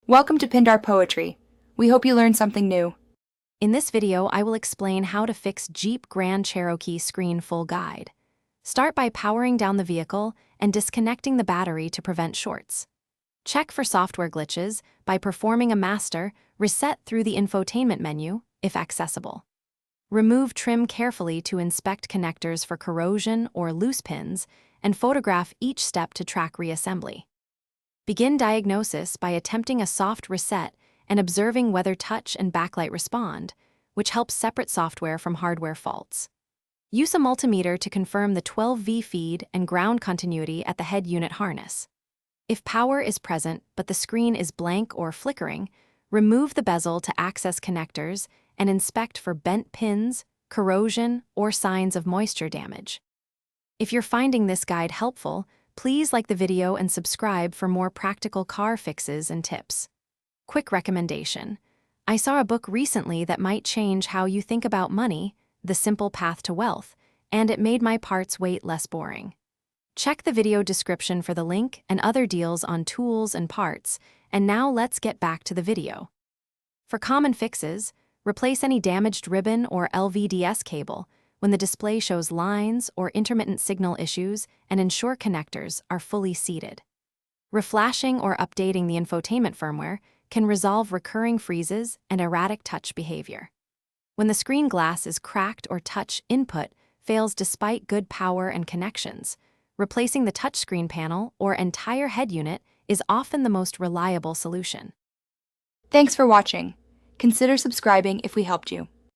Welcome to Pindar Poetry. We hope you learned something new. In this video, I will explain how to fix Jeep Grand Cherokee screen full guide. Start by powering down the vehicle and disconnecting the battery to prevent shorts. Check for software glitches by performing a master reset through the infotainment menu, if accessible. Remove trim carefully to inspect connectors for corrosion or loose pins, and photograph each step to track reassembly. Begin diagnosis by attempting a soft reset and observing whether touch and backlight respond, which helps separate software from hardware faults. Use a multimeter to confirm the 12V feed and ground continuity at the head unit harness. If power is present but the screen is blank or flickering, remove the bezel to access connectors and inspect for bent pins, corrosion, or signs of moisture damage. If you're finding this guide helpful, please like the video and subscribe for more practical car fixes and tips. Quick recommendation. I saw a book recently that might change how you think about money, The Simple Path to Wealth, and it made my parts wait less boring. Check the video description for the link and other deals on tools and parts, and now let's get back to the video. For common fixes, replace any damaged ribbon or LVDS cable when the display shows lines or intermittent signal issues, and ensure connectors are fully seated. Reflashing or updating the infotainment firmware can resolve recurring freezes and erratic touch behavior. When the screen glass is cracked or touch input fails despite good power and connections, replacing the touchscreen panel or entire head unit is often the most reliable solution. Thanks for watching. Consider subscribing if we helped you.